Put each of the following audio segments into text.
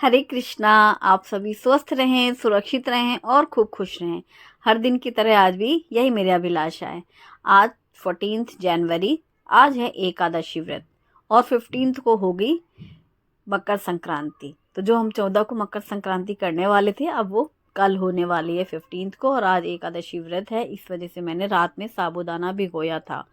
हरे कृष्णा। आप सभी स्वस्थ रहें, सुरक्षित रहें और खूब खुश रहें। हर दिन की तरह आज भी यही मेरी अभिलाषा है। आज 14 जनवरी, आज है एकादशी व्रत और 15 को होगी मकर संक्रांति। तो जो हम 14 को मकर संक्रांति करने वाले थे, अब वो कल होने वाली है 15 को, और आज एकादशी व्रत है। इस वजह से मैंने रात में साबूदाना भिगोया था।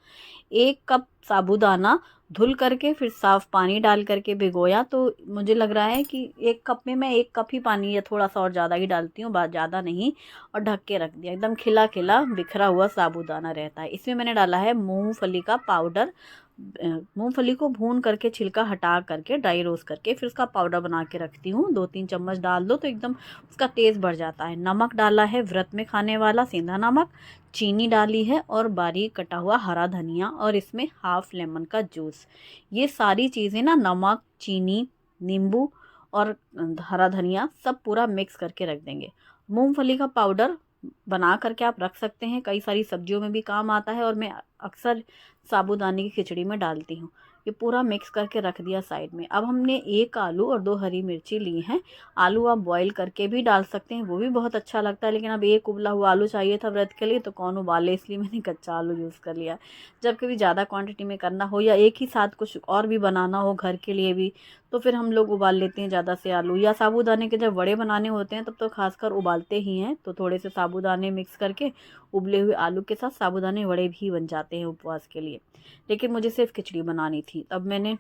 1 कप साबूदाना धुल करके फिर साफ पानी डाल करके भिगोया। तो मुझे लग रहा है कि 1 कप में मैं 1 कप ही पानी या थोड़ा सा और ज़्यादा ही डालती हूँ, ज़्यादा नहीं। और ढक के रख दिया, एकदम खिला खिला बिखरा हुआ साबूदाना रहता है। इसमें मैंने डाला है मूंगफली का पाउडर। मूंगफली को भून करके छिलका हटा करके ड्राई रोस्ट करके फिर उसका पाउडर बना के रखती हूँ। 2-3 चम्मच डाल दो तो एकदम उसका टेस्ट बढ़ जाता है। नमक डाला है व्रत में खाने वाला सेंधा नमक, चीनी डाली है और बारीक कटा हुआ हरा धनिया, और इसमें हाफ लेमन का जूस। ये सारी चीज़ें ना, नमक, चीनी, नींबू और हरा धनिया सब पूरा मिक्स करके रख देंगे। मूंगफली का पाउडर बना करके आप रख सकते हैं, कई सारी सब्जियों में भी काम आता है और मैं अक्सर साबूदाने की खिचड़ी में डालती हूँ। ये पूरा मिक्स करके रख दिया साइड में। अब हमने 1 आलू और 2 हरी मिर्ची ली हैं। आलू आप बॉईल करके भी डाल सकते हैं, वो भी बहुत अच्छा लगता है, लेकिन अब 1 उबला हुआ आलू चाहिए था व्रत के लिए तो कौन उबाले, इसलिए मैंने कच्चा आलू यूज़ कर लिया। जब कभी ज़्यादा क्वांटिटी में करना हो या एक ही साथ कुछ और भी बनाना हो घर के लिए भी, तो फिर हम लोग उबाल लेते हैं ज़्यादा से आलू। या साबूदाने के जब वड़े बनाने होते हैं तब तो खासकर उबालते ही हैं, तो थोड़े से साबूदाने मिक्स करके उबले हुए आलू के साथ साबूदाने वड़े भी बन जाते हैं उपवास के लिए। लेकिन मुझे सिर्फ खिचड़ी बनानी थी। अब मैंने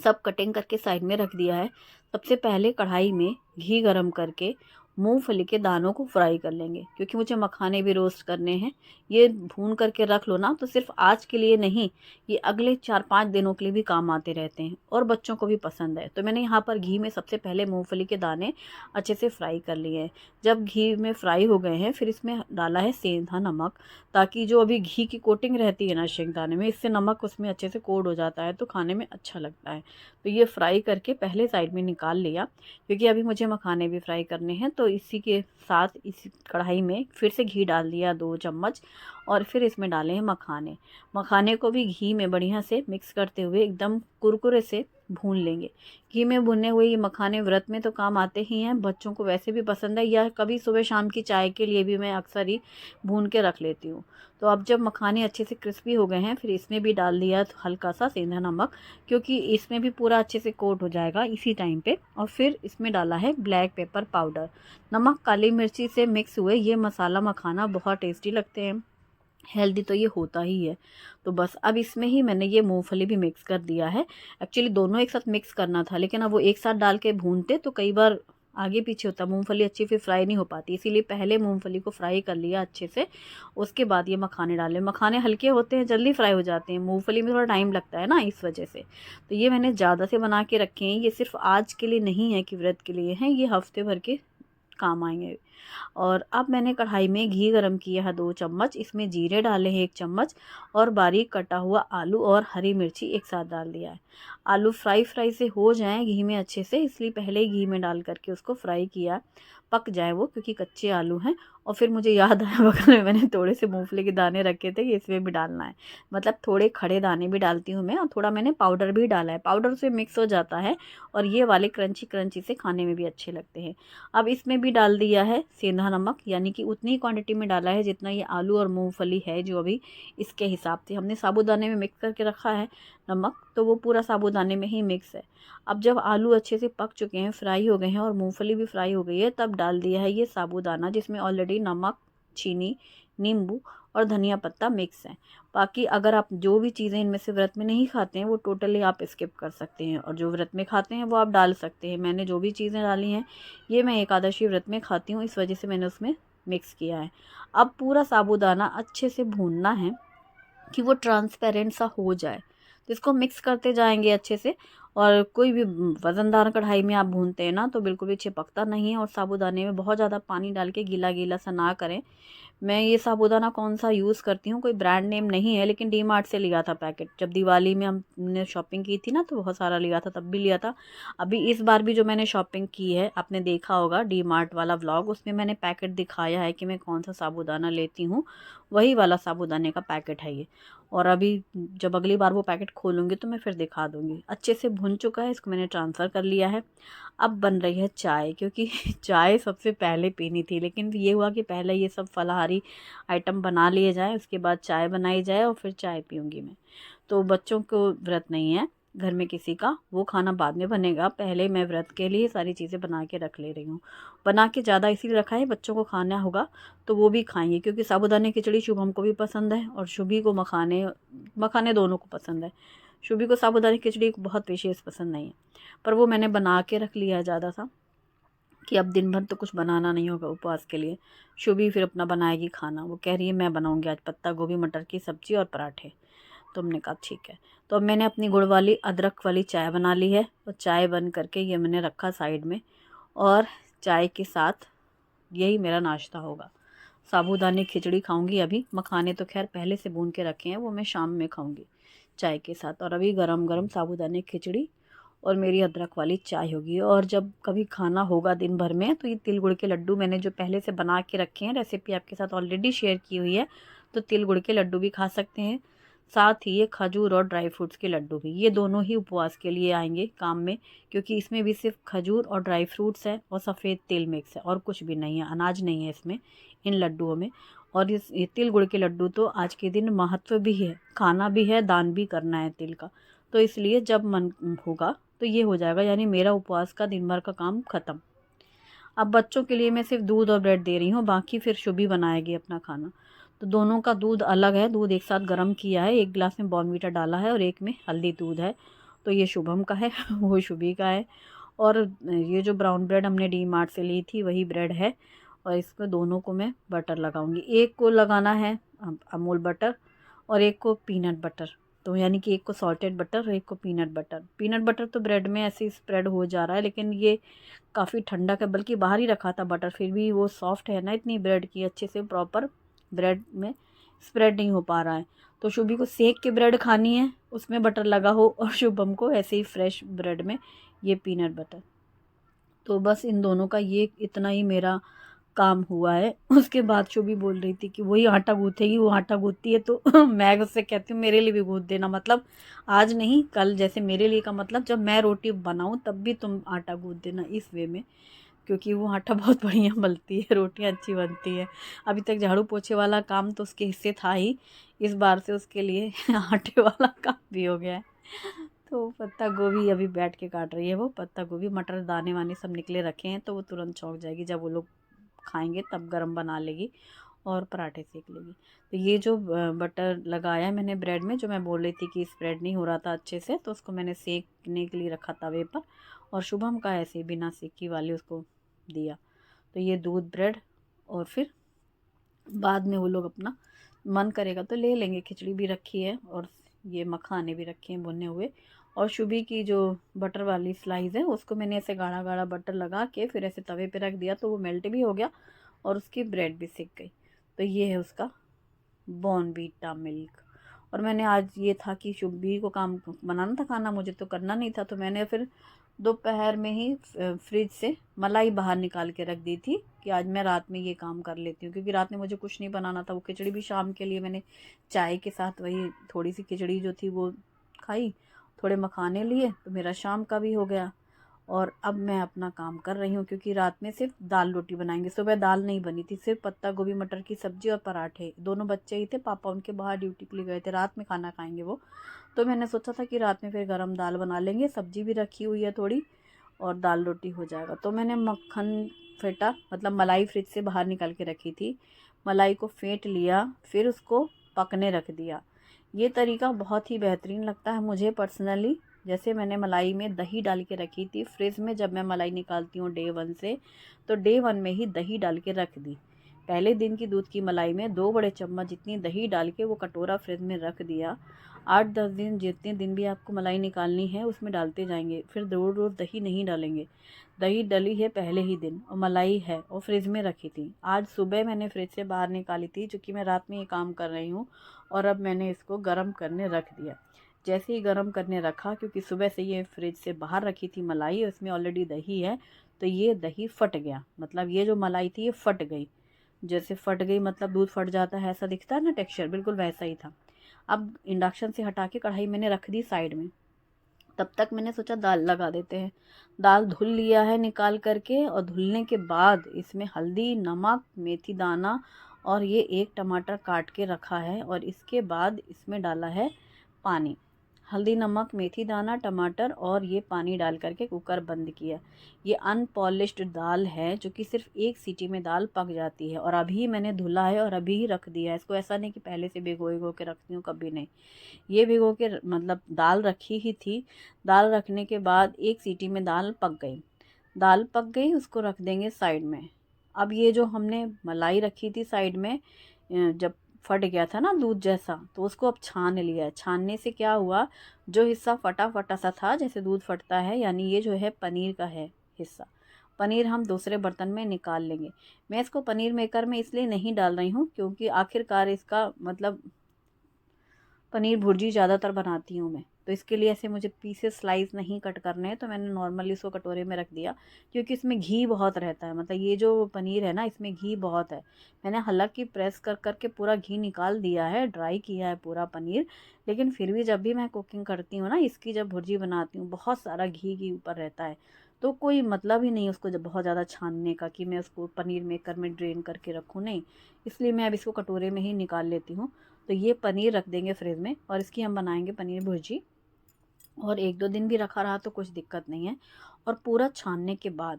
सब कटिंग करके साइड में रख दिया है। सबसे पहले कढ़ाई में घी गरम करके मूंगफली के दानों को फ्राई कर लेंगे, क्योंकि मुझे मखाने भी रोस्ट करने हैं। ये भून करके रख लो ना, तो सिर्फ आज के लिए नहीं, ये अगले 4-5 दिनों के लिए भी काम आते रहते हैं और बच्चों को भी पसंद है। तो मैंने यहाँ पर घी में सबसे पहले मूंगफली के दाने अच्छे से फ्राई कर लिए हैं। जब घी में फ्राई हो गए हैं, फिर इसमें डाला है सेंधा नमक, ताकि जो अभी घी की कोटिंग रहती है ना शेंगदाने में, इससे नमक उसमें अच्छे से कोट हो जाता है तो खाने में अच्छा लगता है। तो ये फ्राई करके पहले साइड में निकाल लिया, क्योंकि अभी मुझे मखाने भी फ्राई करने हैं। तो इसी के साथ इसी कढ़ाई में फिर से घी डाल दिया 2 चम्मच, और फिर इसमें डाले हैं मखाने। मखाने को भी घी में बढ़िया से मिक्स करते हुए एकदम कुरकुरे से भून लेंगे। घी में भुने हुए ये मखाने व्रत में तो काम आते ही हैं, बच्चों को वैसे भी पसंद है, या कभी सुबह शाम की चाय के लिए भी मैं अक्सर ही भून के रख लेती हूँ। तो अब जब मखाने अच्छे से क्रिस्पी हो गए हैं, फिर इसमें भी डाल दिया हल्का सा सेंधा नमक, क्योंकि इसमें भी पूरा अच्छे से कोट हो जाएगा इसी टाइम पे। और फिर इसमें डाला है ब्लैक पेपर पाउडर। नमक काली मिर्ची से मिक्स हुए ये मसाला मखाना बहुत टेस्टी लगते हैं, हेल्दी तो ये होता ही है। तो बस अब इसमें ही मैंने ये मूंगफली भी मिक्स कर दिया है। एक्चुअली दोनों एक साथ मिक्स करना था, लेकिन अब वो एक साथ डाल के भूनते तो कई बार आगे पीछे होता, मूंगफली अच्छी फिर फ्राई नहीं हो पाती, इसीलिए पहले मूंगफली को फ्राई कर लिया अच्छे से। उसके बाद ये मखाने डाले। मखाने हल्के होते हैं, जल्दी फ्राई हो जाते हैं, मूंगफली में थोड़ा टाइम लगता है ना, इस वजह से। तो ये मैंने ज़्यादा से बना के रखे हैं, ये सिर्फ आज के लिए नहीं है कि व्रत के लिए हैं, ये हफ्ते भर के काम आएंगे। और अब मैंने कढ़ाई में घी गरम किया है 2 चम्मच, इसमें जीरे डाले हैं 1 चम्मच, और बारीक कटा हुआ आलू और हरी मिर्ची एक साथ डाल दिया है। आलू फ्राई से हो जाएं घी में अच्छे से, इसलिए पहले ही घी में डाल करके उसको फ्राई किया, पक जाए वो, क्योंकि कच्चे आलू हैं। और फिर मुझे याद आया बगल में मैंने थोड़े से मूंगफली के दाने रखे थे, कि इसमें भी डालना है। मतलब थोड़े खड़े दाने भी डालती हूँ मैं, और थोड़ा मैंने पाउडर भी डाला है, पाउडर से मिक्स हो जाता है और ये वाले क्रंची क्रंची से खाने में भी अच्छे लगते हैं। अब इसमें भी डाल दिया है सेंधा नमक, यानी कि उतनी क्वांटिटी में डाला है जितना ये आलू और मूंगफली है, जो अभी इसके हिसाब से हमने साबूदाने में मिक्स करके रखा है नमक, तो वो पूरा साबूदाने में ही मिक्स है। अब जब आलू अच्छे से पक चुके हैं, फ्राई हो गए हैं और मूंगफली भी फ्राई हो गई है, तब डाल दिया है ये साबूदाना, जिसमें ऑलरेडी नमक, चीनी, नींबू और धनिया पत्ता मिक्स है। बाकी अगर आप जो भी चीज़ें इनमें से व्रत में नहीं खाते हैं, वो टोटली आप स्किप कर सकते हैं, और जो व्रत में खाते हैं वो आप डाल सकते हैं। मैंने जो भी चीज़ें डाली हैं, ये मैं एकादशी व्रत में खाती हूँ, इस वजह से मैंने उसमें मिक्स किया है। अब पूरा साबूदाना अच्छे से भूनना है कि वो ट्रांसपेरेंट सा हो जाए, तो इसको मिक्स करते जाएंगे अच्छे से। और कोई भी वज़नदार कढ़ाई में आप भूनते हैं ना, तो बिल्कुल भी चिपकता नहीं है, और साबूदाने में बहुत ज़्यादा पानी डाल के गीला गीला सा ना करें। मैं ये साबूदाना कौन सा यूज़ करती हूँ, कोई ब्रांड नेम नहीं है, लेकिन डी मार्ट से लिया था पैकेट। जब दिवाली में हमने शॉपिंग की थी ना, तो बहुत सारा लिया था, तब भी लिया था। अभी इस बार भी जो मैंने शॉपिंग की है, आपने देखा होगा डी मार्ट वाला व्लॉग, उसमें मैंने पैकेट दिखाया है कि मैं कौन सा साबूदाना लेती हूँ। वही वाला साबूदाने का पैकेट है ये। और अभी जब अगली बार वो पैकेट खोलूँगी तो मैं फिर दिखा दूँगी। अच्छे से भुन चुका है, इसको मैंने ट्रांसफ़र कर लिया है। अब बन रही है चाय, क्योंकि चाय सबसे पहले पीनी थी, लेकिन ये हुआ कि पहले ये सब फलाहारी आइटम बना लिए जाए, उसके बाद चाय बनाई जाए और फिर चाय पीऊँगी मैं। तो बच्चों को व्रत नहीं है घर में किसी का, वो खाना बाद में बनेगा। पहले मैं व्रत के लिए सारी चीज़ें बना के रख ले रही हूँ। बना के ज़्यादा इसीलिए रखा है, बच्चों को खाना होगा तो वो भी खाएंगे, क्योंकि साबूदाने खिचड़ी शुभम को भी पसंद है और शुभी को मखाने मखाने दोनों को पसंद है। शुभी को साबूदाने खिचड़ी बहुत विशेष पसंद नहीं है, पर वो मैंने बना के रख लिया है ज़्यादा सा, कि अब दिन भर तो कुछ बनाना नहीं होगा उपवास के लिए। शुभी फिर अपना बनाएगी खाना, वो कह रही है मैं बनाऊंगी आज पत्ता गोभी मटर की सब्ज़ी और पराठे। तो हमने कहा ठीक है। तो अब मैंने अपनी गुड़ वाली अदरक वाली चाय बना ली है, और चाय बन करके ये मैंने रखा साइड में, और चाय के साथ यही मेरा नाश्ता होगा। साबूदाने खिचड़ी खाऊंगी अभी, मखाने तो खैर पहले से भून के रखे हैं, वो मैं शाम में खाऊंगी चाय के साथ। और अभी गरम गरम साबूदाने खिचड़ी और मेरी अदरक वाली चाय होगी। और जब कभी खाना होगा दिन भर में, तो ये तिल गुड़ के लड्डू मैंने जो पहले से बना के रखे हैं, रेसिपी आपके साथ ऑलरेडी शेयर की हुई है, तो तिल गुड़ के लड्डू भी खा सकते हैं। साथ ही ये खजूर और ड्राई फ्रूट्स के लड्डू भी, ये दोनों ही उपवास के लिए आएंगे काम में, क्योंकि इसमें भी सिर्फ खजूर और ड्राई फ्रूट्स है और सफ़ेद तिल मिक्स है, और कुछ भी नहीं है, अनाज नहीं है इसमें इन लड्डुओं में। और ये तिल गुड़ के लड्डू तो आज के दिन महत्व भी है, खाना भी है, दान भी करना है तिल का। तो इसलिए जब मन होगा तो ये हो जाएगा, यानी मेरा उपवास का दिन भर का काम ख़त्म। अब बच्चों के लिए मैं सिर्फ दूध और ब्रेड दे रही हूँ, बाकी फिर शुभी बनाएगी अपना खाना। तो दोनों का दूध अलग है, दूध एक साथ गर्म किया है, एक गिलास में बॉर्नवीटा डाला है और एक में हल्दी दूध है। तो ये शुभम का है वो शुभी का है। और ये जो ब्राउन ब्रेड हमने डी मार्ट से ली थी वही ब्रेड है, और इसको दोनों को मैं बटर लगाऊंगी। एक को लगाना है अमूल बटर और एक को पीनट बटर। तो यानी कि एक को सॉल्टेड बटर और एक को पीनट बटर। पीनट बटर तो ब्रेड में ऐसे ही स्प्रेड हो जा रहा है, लेकिन ये काफ़ी ठंडा है, बल्कि बाहर ही रखा था बटर, फिर भी वो सॉफ्ट है ना इतनी ब्रेड की, अच्छे से प्रॉपर ब्रेड में स्प्रेड नहीं हो पा रहा है। तो शुभी को सेक के ब्रेड खानी है, उसमें बटर लगा हो, और शुभम को ऐसे ही फ्रेश ब्रेड में ये पीनट बटर। तो बस इन दोनों का ये इतना ही मेरा काम हुआ है। उसके बाद शुभी बोल रही थी कि वही आटा गूँथेगी, वो आटा गूँथती है तो मैं उससे कहती हूँ मेरे लिए भी गूँथ देना, मतलब आज नहीं कल, जैसे मेरे लिए का मतलब जब मैं रोटी बनाऊँ तब भी तुम आटा गूँथ देना, इस वे में, क्योंकि वो आटा बहुत बढ़िया मलती है, रोटियाँ अच्छी बनती है। अभी तक झाड़ू पोछे वाला काम तो उसके हिस्से था ही, इस बार से उसके लिए आटे वाला काम भी हो गया है। तो पत्ता गोभी अभी बैठ के काट रही है, वो पत्ता गोभी, मटर दाने वाने सब निकले रखे हैं, तो वो तुरंत चौंक जाएगी, जब वो लोग खाएंगे तब गरम बना लेगी और पराठे सेक लेगी। तो ये जो बटर लगाया है मैंने ब्रेड में, जो मैं बोल रही थी कि स्प्रेड नहीं हो रहा था अच्छे से, तो उसको मैंने सेकने के लिए रखा तवे पर, और शुभम का ऐसे बिना सेकी वाली उसको दिया। तो ये दूध ब्रेड, और फिर बाद में वो लोग अपना मन करेगा तो ले लेंगे। खिचड़ी भी रखी है और ये मखाने भी रखे हैं भुने हुए। और शुभी की जो बटर वाली स्लाइस है उसको मैंने ऐसे गाढ़ा गाढ़ा बटर लगा के फिर ऐसे तवे पे रख दिया, तो वो मेल्ट भी हो गया और उसकी ब्रेड भी सिक गई। तो ये है उसका बॉर्नवीटा मिल्क। और मैंने आज ये था कि शुभी को काम बनाना था खाना, मुझे तो करना नहीं था, तो मैंने फिर दोपहर में ही फ्रिज से मलाई बाहर निकाल के रख दी थी कि आज मैं रात में ये काम कर लेती हूँ, क्योंकि रात में मुझे कुछ नहीं बनाना था। वो खिचड़ी भी शाम के लिए मैंने चाय के साथ वही थोड़ी सी खिचड़ी जो थी वो खाई, थोड़े मखाने लिए, तो मेरा शाम का भी हो गया। और अब मैं अपना काम कर रही हूँ, क्योंकि रात में सिर्फ दाल रोटी बनाएंगे। सुबह दाल नहीं बनी थी, सिर्फ पत्ता गोभी मटर की सब्जी और पराठे। दोनों बच्चे ही थे, पापा उनके बाहर ड्यूटी के लिए गए थे, रात में खाना खाएंगे वो। तो मैंने सोचा था कि रात में फिर गरम दाल बना लेंगे, सब्जी भी रखी हुई है थोड़ी, और दाल रोटी हो जाएगा। तो मैंने मक्खन फेंटा, मतलब मलाई फ्रिज से बाहर निकाल के रखी थी, मलाई को फेंट लिया, फिर उसको पकने रख दिया। ये तरीका बहुत ही बेहतरीन लगता है मुझे पर्सनली। जैसे मैंने मलाई में दही डाल के रखी थी फ्रिज में, जब मैं मलाई निकालती हूँ डे 1 से, तो डे 1 में ही दही डाल के रख दी। पहले दिन की दूध की मलाई में 2 बड़े चम्मच जितनी दही डाल के वो कटोरा फ्रिज में रख दिया। 8-10 दिन, जितने दिन भी आपको मलाई निकालनी है उसमें डालते जाएंगे। फिर रोज़ रोज़ दही नहीं डालेंगे। दही डली है पहले ही दिन और मलाई है और फ्रिज में रखी थी। आज सुबह मैंने फ्रिज से बाहर निकाली थी, क्योंकि मैं रात में ये काम कर रही हूँ। और अब मैंने इसको गर्म करने रख दिया। जैसे ही गर्म करने रखा, क्योंकि सुबह से ये फ्रिज से बाहर रखी थी मलाई और इसमें ऑलरेडी दही है, तो ये दही फट गया। मतलब ये जो मलाई थी ये फट गई। जैसे फट गई मतलब दूध फट जाता है, ऐसा दिखता है ना टेक्सचर, बिल्कुल वैसा ही था। अब इंडक्शन से हटा के कढ़ाई मैंने रख दी साइड में। तब तक मैंने सोचा दाल लगा देते हैं। दाल धुल लिया है निकाल करके, और धुलने के बाद इसमें हल्दी, नमक, मेथी दाना और ये एक टमाटर काट के रखा है, और इसके बाद इसमें डाला है पानी। हल्दी, नमक, मेथी दाना, टमाटर और ये पानी डाल करके कुकर बंद किया। ये अनपॉलिश्ड दाल है, जो कि सिर्फ एक सीटी में दाल पक जाती है। और अभी मैंने धुला है और अभी ही रख दिया है इसको। ऐसा नहीं कि पहले से भिगो के रखती हूँ, कभी नहीं। ये भिगो के मतलब दाल रखी ही थी। दाल रखने के बाद एक सीटी में दाल पक गई। दाल पक गई, उसको रख देंगे साइड में। अब ये जो हमने मलाई रखी थी साइड में, जब फट गया था ना दूध जैसा, तो उसको अब छान लिया है। छानने से क्या हुआ, जो हिस्सा फटा फटा सा था जैसे दूध फटता है, यानी ये जो है पनीर का है हिस्सा, पनीर हम दूसरे बर्तन में निकाल लेंगे। मैं इसको पनीर मेकर में इसलिए नहीं डाल रही हूँ, क्योंकि आखिरकार इसका मतलब पनीर भुर्जी ज़्यादातर बनाती हूँ मैं, तो इसके लिए ऐसे मुझे पीसेस स्लाइस नहीं कट करने हैं। तो मैंने नॉर्मली इसको कटोरे में रख दिया, क्योंकि इसमें घी बहुत रहता है। मतलब ये जो पनीर है ना, इसमें घी बहुत है। मैंने हालांकि प्रेस कर करके पूरा घी निकाल दिया है, ड्राई किया है पूरा पनीर, लेकिन फिर भी जब भी मैं कुकिंग करती हूँ ना, इसकी जब भुर्जी बनाती हूँ, बहुत सारा घी घी ऊपर रहता है। तो कोई मतलब ही नहीं उसको जब बहुत ज़्यादा छानने का, कि मैं उसको पनीर मेकर में ड्रेन करके रखूँ, नहीं। इसलिए मैं अब इसको कटोरे में ही निकाल लेती हूँ। तो ये पनीर रख देंगे फ्रिज में, और इसकी हम बनाएंगे पनीर भुर्जी। और 1-2 दिन भी रखा रहा तो कुछ दिक्कत नहीं है। और पूरा छानने के बाद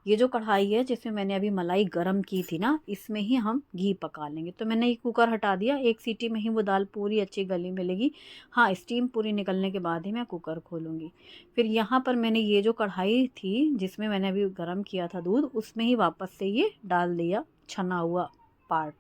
ये जो कढ़ाई है जिसमें मैंने अभी मलाई गरम की थी ना, इसमें ही हम घी पका लेंगे। तो मैंने ये कुकर हटा दिया, एक सीटी में ही वो दाल पूरी अच्छी गली मिलेगी। हाँ, स्टीम पूरी निकलने के बाद ही मैं कुकर खोलूँगी। फिर यहाँ पर मैंने ये जो कढ़ाई थी जिसमें मैंने अभी गरम किया था दूध, उसमें ही वापस से ये डाल दिया छना हुआ पार्ट।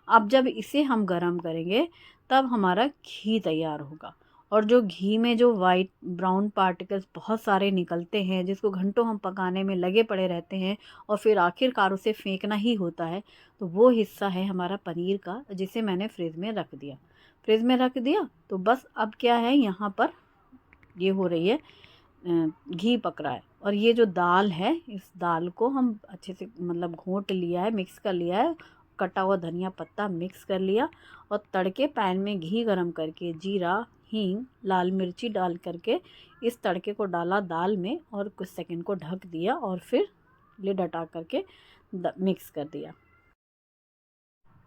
अब जब इसे हम गरम करेंगे तब हमारा घी तैयार होगा। और जो घी में जो वाइट ब्राउन पार्टिकल्स बहुत सारे निकलते हैं, जिसको घंटों हम पकाने में लगे पड़े रहते हैं और फिर आखिरकार उसे फेंकना ही होता है, तो वो हिस्सा है हमारा पनीर का, जिसे मैंने फ्रिज में रख दिया। फ्रिज में रख दिया तो बस अब क्या है, यहाँ पर ये हो रही है, घी पक रहा है। और ये जो दाल है, इस दाल को हम अच्छे से मतलब घोंट लिया है, मिक्स कर लिया है, कटा हुआ धनिया पत्ता मिक्स कर लिया, और तड़के पैन में घी गरम करके जीरा, हींग, लाल मिर्ची डाल करके इस तड़के को डाला दाल में, और कुछ सेकंड को ढक दिया, और फिर लिड हटा करके मिक्स कर दिया।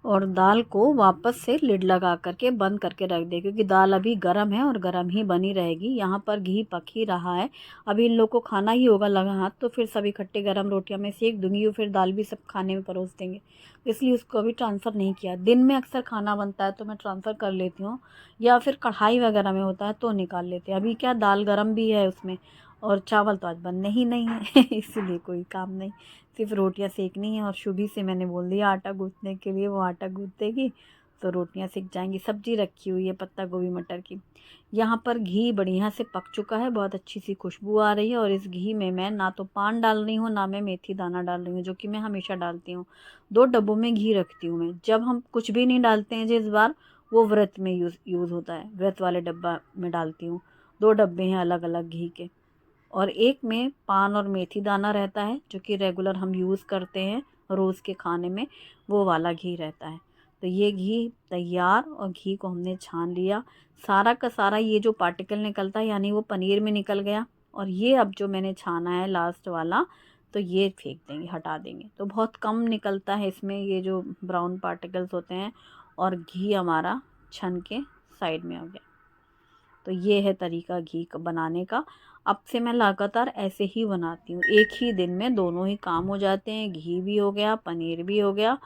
और दाल को वापस से लिड लगा करके बंद करके रख दे, क्योंकि दाल अभी गर्म है और गर्म ही बनी रहेगी। यहाँ पर घी पक ही रहा है। अभी इन लोग को खाना ही होगा लगा हाथ, तो फिर सभी इकट्ठे गर्म रोटियां मैं सेक दूंगी, और फिर दाल भी सब खाने में परोस देंगे। इसलिए उसको अभी ट्रांसफ़र नहीं किया। दिन में अक्सर खाना बनता है तो मैं ट्रांसफ़र कर लेती हूँ, या फिर कढ़ाई वगैरह में होता है तो निकाल लेते हैं। अभी क्या दाल गर्म भी है उसमें, और चावल तो आज बनने ही नहीं है इसीलिए कोई काम नहीं, सिर्फ रोटियां सेकनी है। और शुभी से मैंने बोल दिया आटा गूँथने के लिए, वो आटा गूँथ देगी तो रोटियां सिक जाएंगी। सब्जी रखी हुई है पत्ता गोभी मटर की। यहाँ पर घी बढ़िया से पक चुका है, बहुत अच्छी सी खुशबू आ रही है। और इस घी में मैं ना तो पान डाल रही हूँ, ना मैं मेथी दाना डाल रही हूँ, जो कि मैं हमेशा डालती हूँ। 2 डब्बों में घी रखती हूँ मैं। जब हम कुछ भी नहीं डालते हैं जिस बार, वो व्रत में यूज़ होता है, व्रत वाले डब्बा में डालती हूँ। 2 डब्बे हैं अलग अलग घी के, और एक में पान और मेथी दाना रहता है, जो कि रेगुलर हम यूज़ करते हैं रोज़ के खाने में, वो वाला घी रहता है। तो ये घी तैयार, और घी को हमने छान लिया। सारा का सारा ये जो पार्टिकल निकलता है, यानी वो पनीर में निकल गया। और ये अब जो मैंने छाना है लास्ट वाला, तो ये फेंक देंगे, हटा देंगे। तो बहुत कम निकलता है इसमें ये जो ब्राउन पार्टिकल्स होते हैं, और घी हमारा छन के साइड में आ गया। तो ये है तरीका घी का बनाने का। अब से मैं लगातार ऐसे ही बनाती हूँ, एक ही दिन में दोनों ही काम हो जाते हैं। घी भी हो गया, पनीर भी हो गया,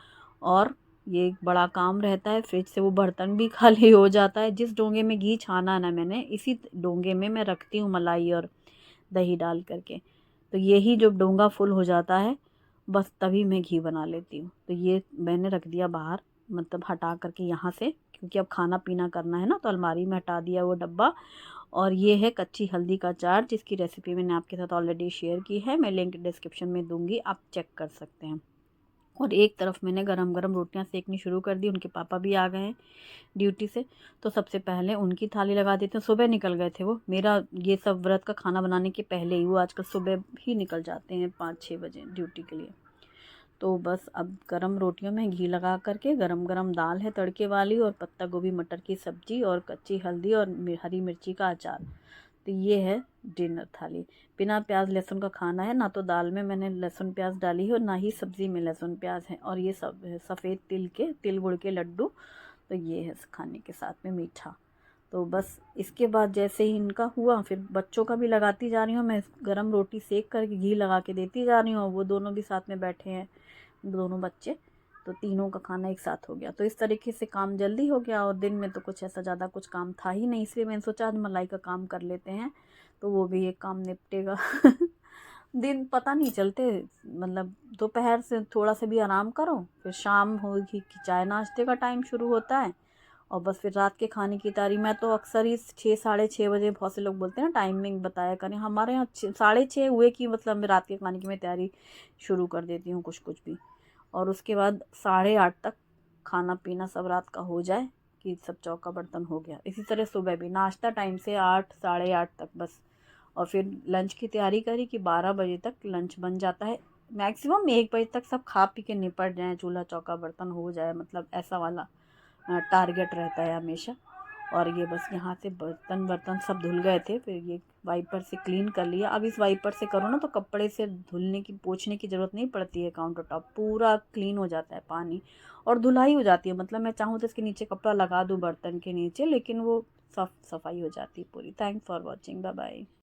और ये एक बड़ा काम रहता है, फ्रिज से वो बर्तन भी खाली हो जाता है। जिस डोंगे में घी छाना ना मैंने, इसी डोंगे में मैं रखती हूँ मलाई और दही डाल करके। तो यही जब डोंगा फुल हो जाता है, बस तभी मैं घी बना लेती हूँ। तो ये मैंने रख दिया बाहर, मतलब हटा करके यहाँ से, क्योंकि अब खाना पीना करना है ना, तो अलमारी में हटा दिया वो डब्बा। और ये है कच्ची हल्दी का अचार, जिसकी रेसिपी मैंने आपके साथ ऑलरेडी शेयर की है, मैं लिंक डिस्क्रिप्शन में दूंगी, आप चेक कर सकते हैं। और एक तरफ मैंने गरम गरम रोटियां सेकनी शुरू कर दी, उनके पापा भी आ गए हैं ड्यूटी से, तो सबसे पहले उनकी थाली लगा देते हैं। सुबह निकल गए थे वो, मेरा ये सब व्रत का खाना बनाने के पहले ही, वो आजकल सुबह ही निकल जाते हैं 5-6 बजे ड्यूटी के लिए। तो बस अब गरम रोटियों में घी लगा करके, गरम गरम दाल है तड़के वाली, और पत्ता गोभी मटर की सब्जी, और कच्ची हल्दी, और हरी मिर्ची का अचार। तो ये है डिनर थाली। बिना प्याज लहसुन का खाना है, ना तो दाल में मैंने लहसुन प्याज डाली है और ना ही सब्ज़ी में लहसुन प्याज है। और ये सब सफ़ेद तिल गुड़ के लड्डू, तो ये है खाने के साथ में मीठा। तो बस इसके बाद जैसे ही इनका हुआ, फिर बच्चों का भी लगाती जा रही हूँ मैं, गरम रोटी सेक करके घी लगा के देती जा रही हूँ, और वो दोनों भी साथ में बैठे हैं, दोनों बच्चे। तो तीनों का खाना एक साथ हो गया, तो इस तरीके से काम जल्दी हो गया। और दिन में तो कुछ ऐसा ज़्यादा कुछ काम था ही नहीं, इसलिए मैंने सोचा आज मलाई का काम कर लेते हैं, तो वो भी एक काम निपटेगा। दिन पता नहीं चलते, मतलब दोपहर से थोड़ा सा भी आराम करो, फिर शाम होगी कि चाय नाश्ते का टाइम शुरू होता है, और बस फिर रात के खाने की तैयारी। मैं तो अक्सर ही 6-6:30 बजे, बहुत से लोग बोलते हैं ना टाइमिंग बताया करें, हमारे यहाँ 6:30 हुए कि मतलब मैं रात के खाने की मैं तैयारी शुरू कर देती हूँ कुछ कुछ भी। और उसके बाद 8:30 तक खाना पीना सब रात का हो जाए कि सब चौका बर्तन हो गया। इसी तरह सुबह भी नाश्ता टाइम से 8 8:30 तक बस। और फिर लंच की तैयारी करी कि 12 बजे तक लंच बन जाता है। मैक्सिमम 1 बजे तक सब खा पी के निपट जाएँ, चूल्हा चौका बर्तन हो जाए, मतलब ऐसा वाला टारगेट रहता है हमेशा। और ये बस यहाँ से बर्तन वर्तन सब धुल गए थे, फिर ये वाइपर से क्लीन कर लिया। अब इस वाइपर से करो ना तो कपड़े से धुलने की पोंछने की ज़रूरत नहीं पड़ती है, काउंटर टॉप पूरा क्लीन हो जाता है पानी, और धुलाई हो जाती है। मतलब मैं चाहूँ तो इसके नीचे कपड़ा लगा दूँ बर्तन के नीचे, लेकिन वो साफ सफाई हो जाती है पूरी। Thanks for watching, bye bye.